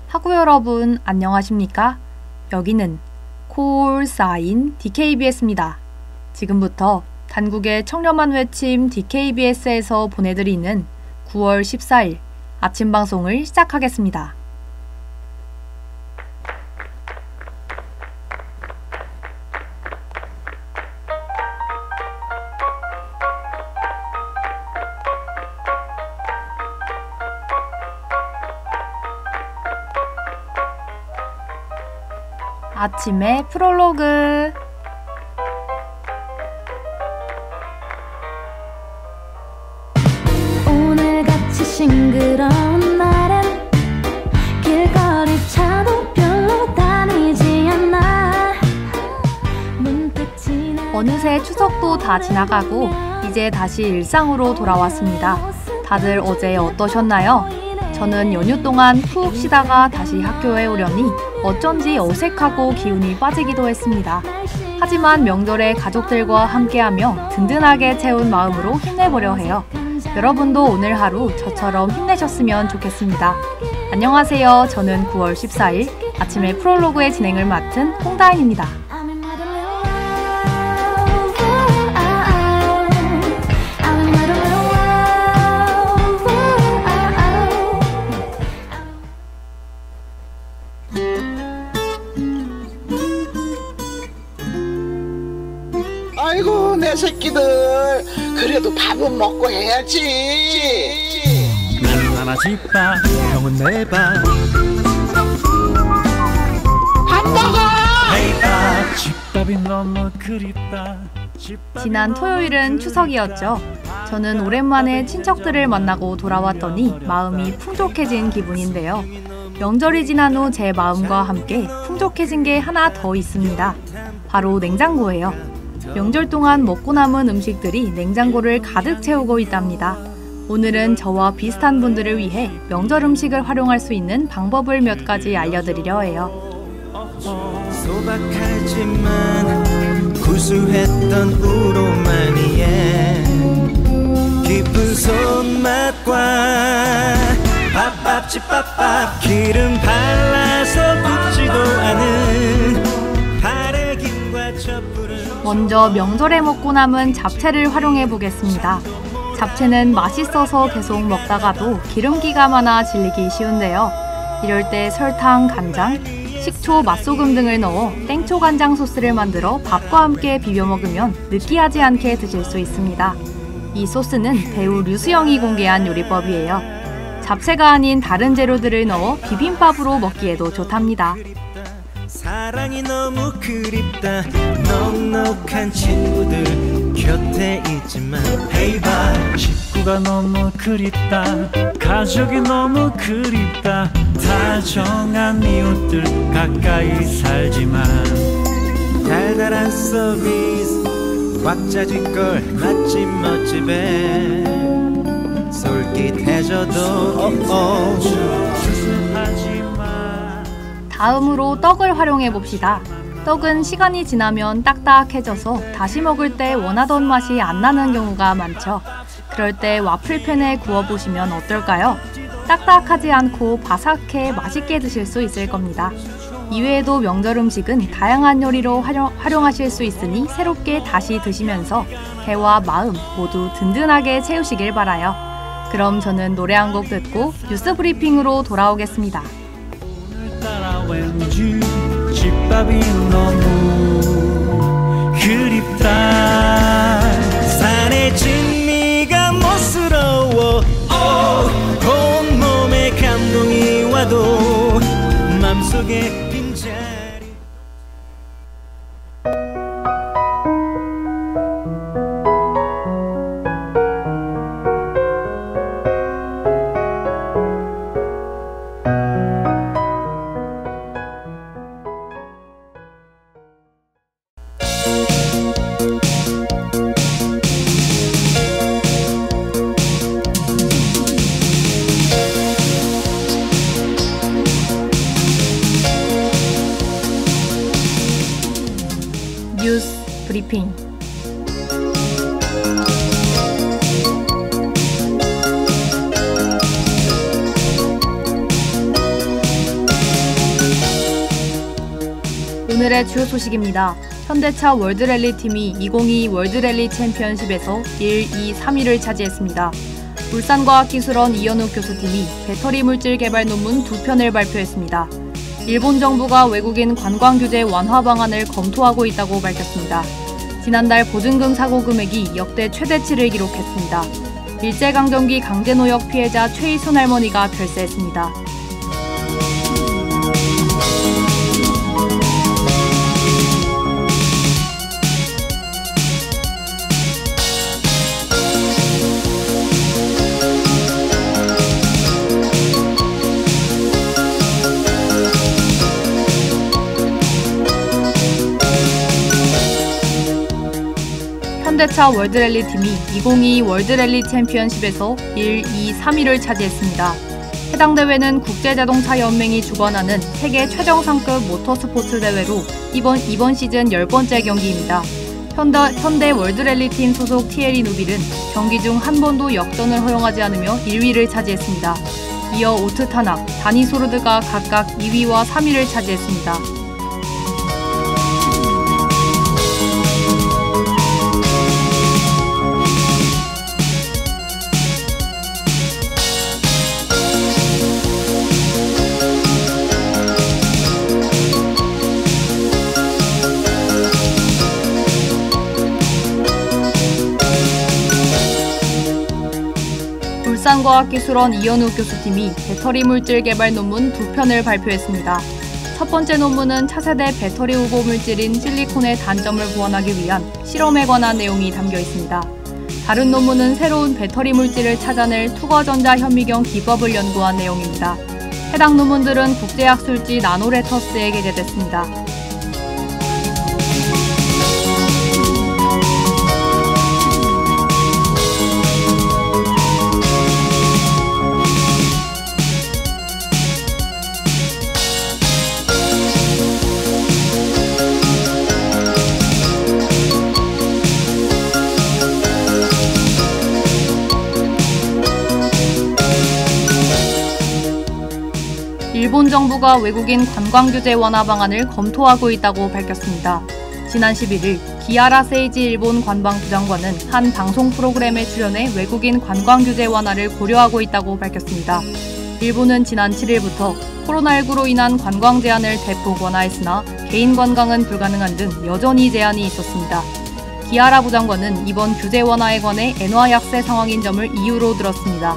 학우 여러분 안녕하십니까? 여기는 콜 사인 DKBS입니다. 지금부터 단국의 청렴한 외침 DKBS에서 보내드리는 9월 14일 아침 방송을 시작하겠습니다. 아침의 프롤로그. 오늘같이 싱그러운 날엔 길거리 차도 별로 다니지 않아. 문득 어느새 추석도 다 지나가고 이제 다시 일상으로 돌아왔습니다. 다들 어제 어떠셨나요? 저는 연휴 동안 푹 쉬다가 다시 학교에 오려니 어쩐지 어색하고 기운이 빠지기도 했습니다. 하지만 명절에 가족들과 함께하며 든든하게 채운 마음으로 힘내보려 해요. 여러분도 오늘 하루 저처럼 힘내셨으면 좋겠습니다. 안녕하세요. 저는 9월 14일 아침의 프롤로그의 진행을 맡은 홍다인입니다. 아이고 내 새끼들 그래도 밥은 먹고 해야지. 나는 하나 집밥 형은 내밥 밥 먹어. 내밥 집밥이 너무 그립다. 지난 토요일은 추석이었죠. 저는 오랜만에 친척들을 만나고 돌아왔더니 마음이 풍족해진 기분인데요. 명절이 지난 후 제 마음과 함께 풍족해진 게 하나 더 있습니다. 바로 냉장고예요. 명절 동안 먹고 남은 음식들이 냉장고를 가득 채우고 있답니다. 오늘은 저와 비슷한 분들을 위해 명절 음식을 활용할 수 있는 방법을 몇 가지 알려드리려 해요. 소박하지만 구수했던 우로마니에 깊은 손맛과 밥밥집밥밥 기름 발라서 굽지도 않은 바래김과 촛불은 먼저 명절에 먹고 남은 잡채를 활용해 보겠습니다. 잡채는 맛있어서 계속 먹다가도 기름기가 많아 질리기 쉬운데요. 이럴 때 설탕, 간장, 식초, 맛소금 등을 넣어 땡초 간장 소스를 만들어 밥과 함께 비벼 먹으면 느끼하지 않게 드실 수 있습니다. 이 소스는 배우 류수영이 공개한 요리법이에요. 잡채가 아닌 다른 재료들을 넣어 비빔밥으로 먹기에도 좋답니다. 사랑이 너무 그립다. 넉넉한 친구들 곁에 있지만 헤이바 식구가 너무 그립다. 가족이 너무 그립다. 다정한 이웃들 가까이 살지만 달달한 서비스 꽉 짜질 걸 맛집 멋집에 솔깃해져도 다음으로 떡을 활용해 봅시다. 떡은 시간이 지나면 딱딱해져서 다시 먹을 때 원하던 맛이 안 나는 경우가 많죠. 그럴 때 와플팬에 구워보시면 어떨까요? 딱딱하지 않고 바삭해 맛있게 드실 수 있을 겁니다. 이외에도 명절 음식은 다양한 요리로 활용하실 수 있으니 새롭게 다시 드시면서 배와 마음 모두 든든하게 채우시길 바라요. 그럼 저는 노래 한 곡 듣고 뉴스 브리핑으로 돌아오겠습니다. 오늘따라 왠지 집밥이 너무 그립다. 산의 진미가 멋스러워 온몸에 감동이 와도 맘속에 빈자리 오늘의 주요 소식입니다. 현대차 월드랠리 팀이 2022 월드랠리 챔피언십에서 1, 2, 3위를 차지했습니다. 울산과학기술원 이현욱 교수팀이 배터리 물질 개발 논문 2편을 발표했습니다. 일본 정부가 외국인 관광 규제 완화 방안을 검토하고 있다고 밝혔습니다. 지난달 보증금 사고 금액이 역대 최대치를 기록했습니다. 일제강점기 강제노역 피해자 최희순 할머니가 별세했습니다. 현대차 월드랠리 팀이 2022 월드랠리 챔피언십에서 1, 2, 3위를 차지했습니다. 해당 대회는 국제자동차 연맹이 주관하는 세계 최정상급 모터스포츠 대회로 이번 시즌 10번째 경기입니다. 현대 월드랠리 팀 소속 티에리 누빌은 경기 중 한 번도 역전을 허용하지 않으며 1위를 차지했습니다. 이어 오트 타낙, 다니 소르드가 각각 2위와 3위를 차지했습니다. 울산과학기술원 이현욱 교수팀이 배터리 물질 개발 논문 2편을 발표했습니다. 첫 번째 논문은 차세대 배터리 후보 물질인 실리콘의 단점을 보완하기 위한 실험에 관한 내용이 담겨 있습니다. 다른 논문은 새로운 배터리 물질을 찾아낼 투과전자 현미경 기법을 연구한 내용입니다. 해당 논문들은 국제학술지 나노레터스에 게재됐습니다. 일본 정부가 외국인 관광 규제 완화 방안을 검토하고 있다고 밝혔습니다. 지난 11일 기아라 세이지 일본 관방부장관은 한 방송 프로그램에 출연해 외국인 관광 규제 완화를 고려하고 있다고 밝혔습니다. 일본은 지난 7일부터 코로나19로 인한 관광 제한을 대폭 완화했으나 개인 관광은 불가능한 등 여전히 제한이 있었습니다. 기아라 부장관은 이번 규제 완화에 관해 엔화 약세 상황인 점을 이유로 들었습니다.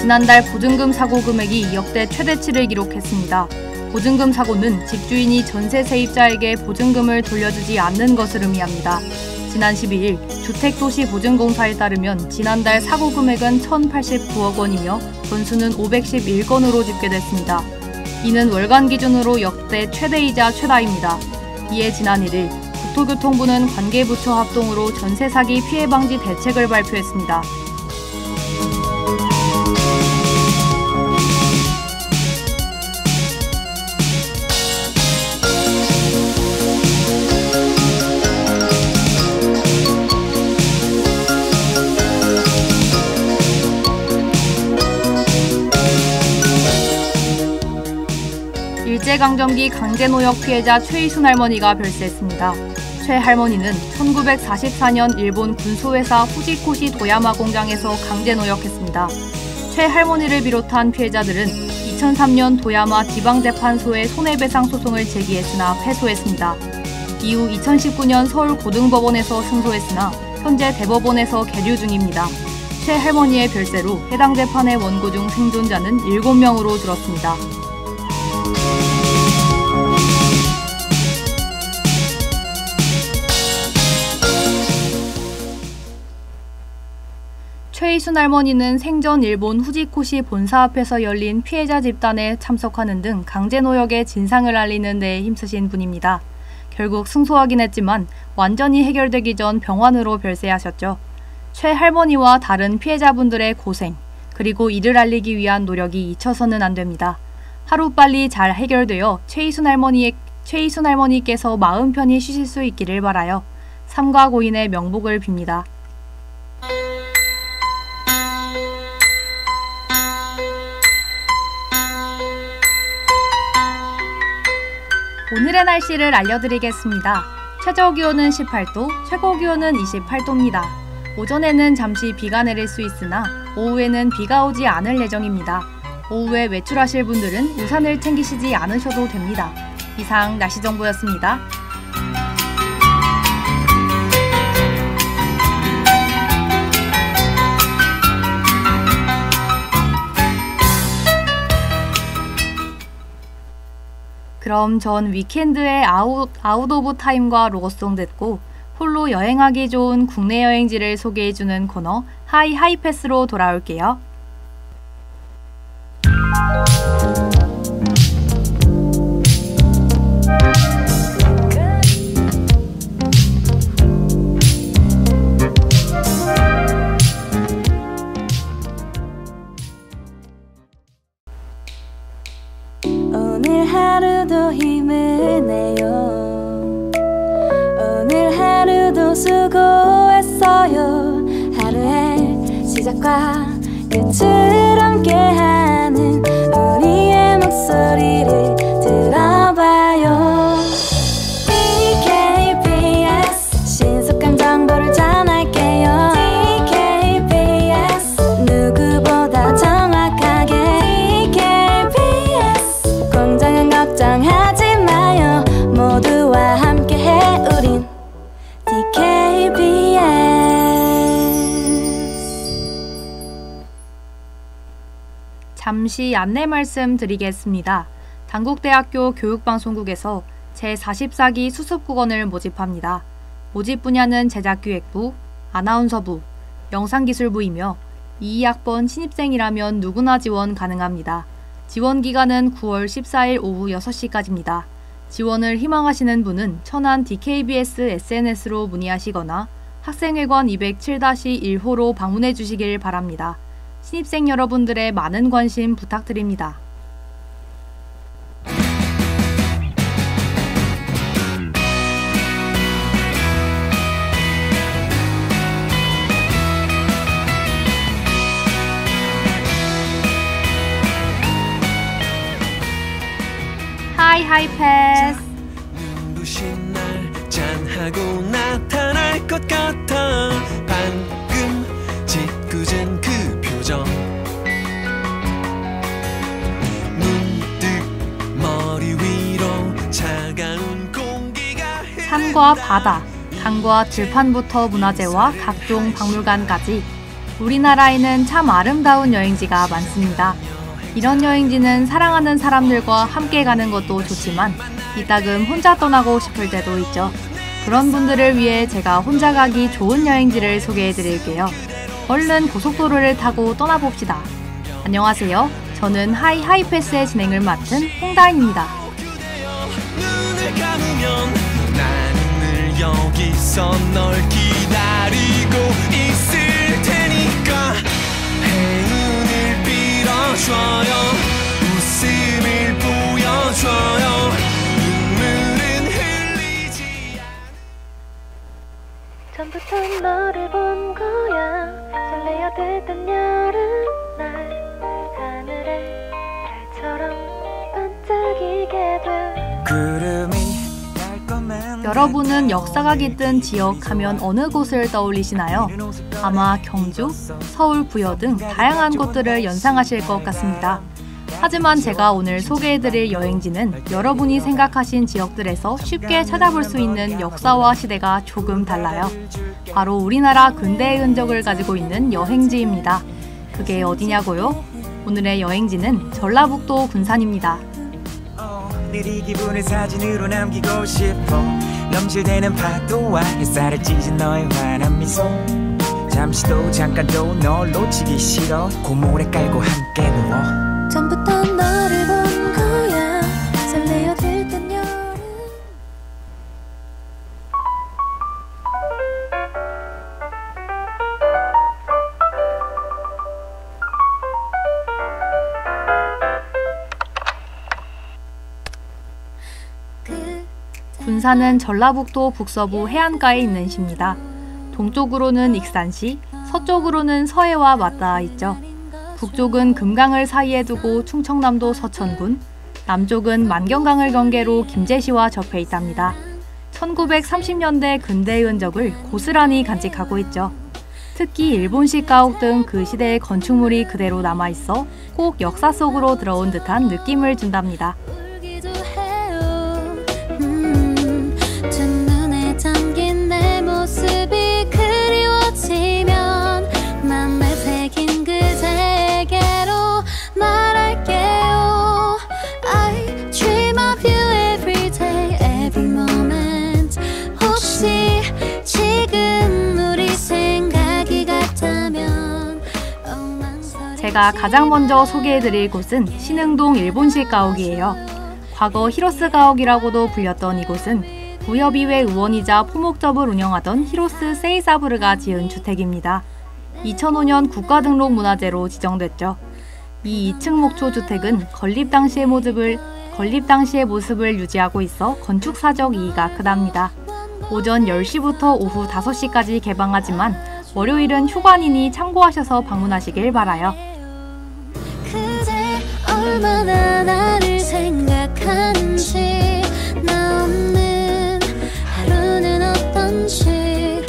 지난달 보증금 사고 금액이 역대 최대치를 기록했습니다. 보증금 사고는 집주인이 전세 세입자에게 보증금을 돌려주지 않는 것을 의미합니다. 지난 12일 주택도시보증공사에 따르면 지난달 사고 금액은 1,089억 원이며 건수는 511건으로 집계됐습니다. 이는 월간 기준으로 역대 최대이자 최다입니다. 이에 지난 1일 국토교통부는 관계부처 합동으로 전세 사기 피해 방지 대책을 발표했습니다. 일제강점기 강제노역 피해자 최희순 할머니가 별세했습니다. 최 할머니는 1944년 일본 군소회사 후지코시 도야마 공장에서 강제노역했습니다. 최 할머니를 비롯한 피해자들은 2003년 도야마 지방재판소에 손해배상 소송을 제기했으나 패소했습니다. 이후 2019년 서울고등법원에서 승소했으나 현재 대법원에서 계류 중입니다. 최 할머니의 별세로 해당 재판의 원고 중 생존자는 7명으로 줄었습니다. 최희순 할머니는 생전 일본 후지코시 본사 앞에서 열린 피해자 집단에 참석하는 등 강제노역의 진상을 알리는 데에 힘쓰신 분입니다. 결국 승소하긴 했지만 완전히 해결되기 전 병환으로 별세하셨죠. 최 할머니와 다른 피해자분들의 고생, 그리고 이를 알리기 위한 노력이 잊혀서는 안 됩니다. 하루빨리 잘 해결되어 최희순 할머니께서 마음 편히 쉬실 수 있기를 바라요. 삼가 고인의 명복을 빕니다. 오늘의 날씨를 알려드리겠습니다. 최저기온은 18도, 최고기온은 28도입니다. 오전에는 잠시 비가 내릴 수 있으나 오후에는 비가 오지 않을 예정입니다. 오후에 외출하실 분들은 우산을 챙기시지 않으셔도 됩니다. 이상 날씨 정보였습니다. 그럼 전 위켄드의 아웃 오브 타임과 로고송 듣고 홀로 여행하기 좋은 국내 여행지를 소개해주는 코너 하이패스로 돌아올게요. 오늘 하루도 힘을 내요. 오늘 하루도 수고했어요. 하루의 시작과 끝을 함께하는 우리의 목소리를 들어봐요. TKBS 신속한 정보를 전할게요. TKBS 누구보다 정확하게 TKBS 공정한 걱정하지 마요. 모두와 함께해 우린 TKBS. 잠시 안내 말씀 드리겠습니다. 단국대학교 교육방송국에서 제44기 수습국원을 모집합니다. 모집 분야는 제작기획부, 아나운서부, 영상기술부이며 22학번 신입생이라면 누구나 지원 가능합니다. 지원 기간은 9월 14일 오후 6시까지입니다. 지원을 희망하시는 분은 천안 DKBS SNS로 문의하시거나 학생회관 207-1호로 방문해 주시길 바랍니다. 신입생 여러분들의 많은 관심 부탁드립니다. 하이패스. 눈부신 날 짠하고 나타날 것 같아. 방금 짓궂은 그 표정. 문득 머리 위로 차가운 공기가 산과 바다, 강과 들판부터 문화재와 각종 박물관까지 우리나라에는 참 아름다운 여행지가 많습니다. 이런 여행지는 사랑하는 사람들과 함께 가는 것도 좋지만 이따금 혼자 떠나고 싶을 때도 있죠. 그런 분들을 위해 제가 혼자 가기 좋은 여행지를 소개해 드릴게요. 얼른 고속도로를 타고 떠나봅시다. 안녕하세요. 저는 하이패스의 진행을 맡은 홍다인입니다. 눈을 감으면 나는 늘 여기서 널 기다리고 있을 테니까 행운을 빌어줘요. 웃음을 보여줘요. 눈물은 흘리지 않아. 처음부터 너를 본 거야. 설레어 들던 여름날 하늘에 별처럼 반짝이게 돼. 구름이 여러분은 역사가 깃든 지역 하면 어느 곳을 떠올리시나요? 아마 경주, 서울, 부여 등 다양한 곳들을 연상하실 것 같습니다. 하지만 제가 오늘 소개해드릴 여행지는 여러분이 생각하신 지역들에서 쉽게 찾아볼 수 있는 역사와 시대가 조금 달라요. 바로 우리나라 근대의 흔적을 가지고 있는 여행지입니다. 그게 어디냐고요? 오늘의 여행지는 전라북도 군산입니다. 늘 이 기분을 사진으로 남기고 싶어. 넘실대는 파도와 햇살을 찢은 너의 환한 미소. 잠시도 잠깐도 널 놓치기 싫어. 고모래 깔고 함께 누워. 처음부터 너를 본 거야. 설레어 들던 여름. 군산은 전라북도 북서부 해안가에 있는 시입니다. 동쪽으로는 익산시, 서쪽으로는 서해와 맞닿아 있죠. 북쪽은 금강을 사이에 두고 충청남도 서천군, 남쪽은 만경강을 경계로 김제시와 접해 있답니다. 1930년대 근대의 흔적을 고스란히 간직하고 있죠. 특히 일본식 가옥 등 그 시대의 건축물이 그대로 남아있어 꼭 역사 속으로 들어온 듯한 느낌을 준답니다. 첫눈에 잠긴 내 모습이 그리워지면 맘에 새긴 그 세계로 말할게요. I dream of you every day, every moment. 혹시 지금 우리 생각이 같다면 제가 가장 먼저 소개해드릴 곳은 신흥동 일본식 가옥이에요. 과거 히로스 가옥이라고도 불렸던 이곳은 구협의회 의원이자 포목점을 운영하던 히로스 세이사부르가 지은 주택입니다. 2005년 국가등록문화재로 지정됐죠. 이 2층 목초 주택은 건립 당시의 모습을 유지하고 있어 건축사적 이의가 크답니다. 오전 10시부터 오후 5시까지 개방하지만 월요일은 휴관이니 참고하셔서 방문하시길 바라요. 그대 얼마나 나를 생각하는지 나 없는 하루는 어떤지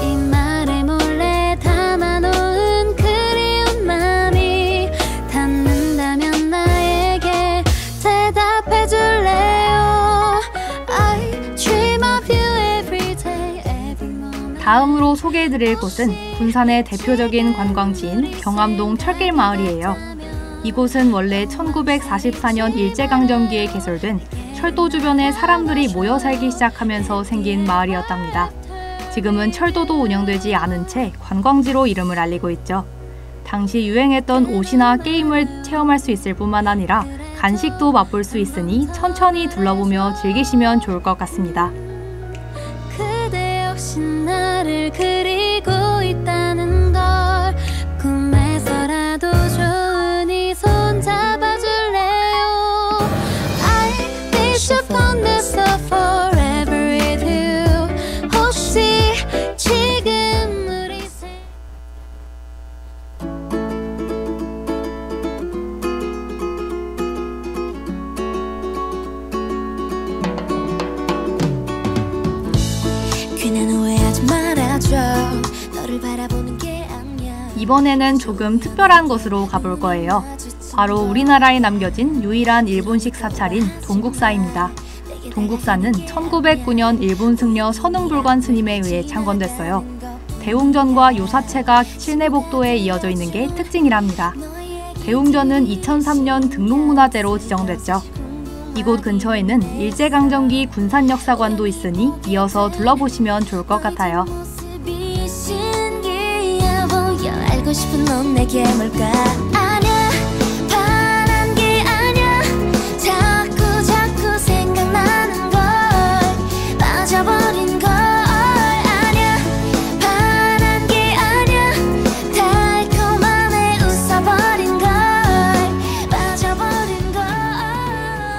이 말에 몰래 담아놓은 그리운 맘이 닿는다면 나에게 대답해줄래요. I dream of you every day, every moment. 다음으로 소개해드릴 곳은 군산의 대표적인 관광지인 경암동 철길 마을이에요. 이곳은 원래 1944년 일제강점기에 개설된 철도 주변에 사람들이 모여 살기 시작하면서 생긴 마을이었답니다. 지금은 철도도 운영되지 않은 채 관광지로 이름을 알리고 있죠. 당시 유행했던 옷이나 게임을 체험할 수 있을 뿐만 아니라 간식도 맛볼 수 있으니 천천히 둘러보며 즐기시면 좋을 것 같습니다. 그대 역시 나를 그리고 있다는 걸 꿈에서라도 좋으니 손 잡아줄래요. I wish upon this love forever with you. 혹시 지금 우리 괜한 오해하지 말아줘. 너를 바라보는 게 아니야. 이번에는 조금 특별한 곳으로 가볼 거예요. 바로 우리나라에 남겨진 유일한 일본식 사찰인 동국사입니다. 동국사는 1909년 일본 승려 선흥불관 스님에 의해 창건됐어요. 대웅전과 요사체가 칠내복도에 이어져 있는 게 특징이랍니다. 대웅전은 2003년 등록문화재로 지정됐죠. 이곳 근처에는 일제강점기 군산역사관도 있으니 이어서 둘러보시면 좋을 것 같아요. 모습이 신기해 보여. 알고 싶은 넌 내게 뭘까? 아냐 바란 게 아냐. 자꾸 생각나는 걸 빠져버린 걸 아냐 바란 게 아냐. 달콤함에 웃어버린 걸 빠져버린 걸.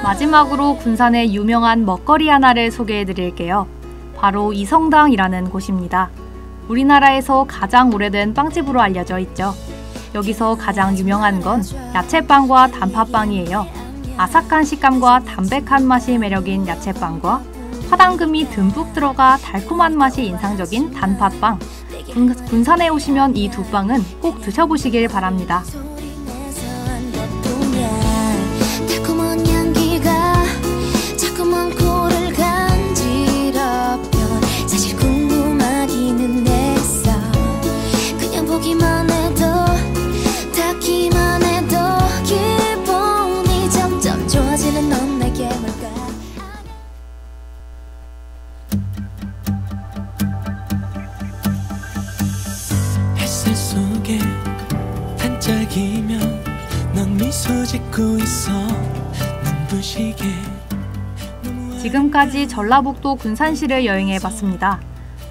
마지막으로 군산의 유명한 먹거리 하나를 소개해드릴게요. 바로 이성당이라는 곳입니다. 우리나라에서 가장 오래된 빵집으로 알려져 있죠. 여기서 가장 유명한 건 야채빵과 단팥빵이에요. 아삭한 식감과 담백한 맛이 매력인 야채빵과 화당금이 듬뿍 들어가 달콤한 맛이 인상적인 단팥빵. 군산에 오시면 이 두 빵은 꼭 드셔보시길 바랍니다. 달콤한 향기가 자꾸만 코를 간지럽혀. 사실 궁금하기는 했어. 그냥 보기만 해도 닿기만 해도 기분이 점점 좋아지는 넌 내게 뭘까? 햇살 속에 반짝이며 넌 미소 짓고 있어 눈부시게. 지금까지 전라북도 군산시를 여행해봤습니다.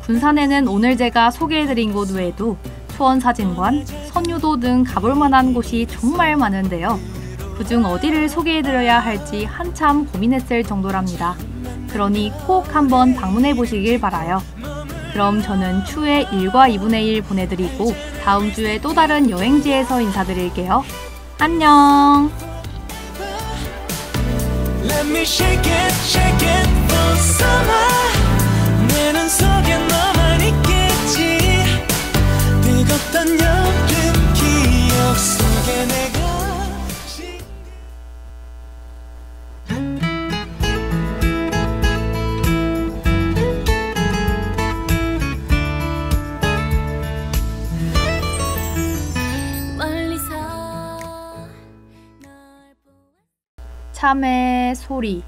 군산에는 오늘 제가 소개해드린 곳 외에도 초원사진관, 선유도 등 가볼만한 곳이 정말 많은데요. 그중 어디를 소개해드려야 할지 한참 고민했을 정도랍니다. 그러니 꼭 한번 방문해 보시길 바라요. 그럼 저는 추후에 1과 2분의 1 보내드리고 다음 주에 또 다른 여행지에서 인사드릴게요. 안녕! Let me shake it for summer. 내 눈 속에 너만 있겠지. 뜨겁던 여름 기억 속에 내가 참의 소리,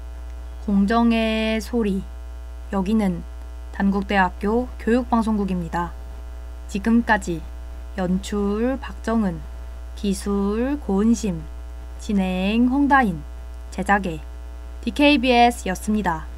공정의 소리. 여기는 단국대학교 교육방송국입니다. 지금까지 연출 박정은, 기술 고은심, 진행 홍다인, 제작의 DKBS였습니다.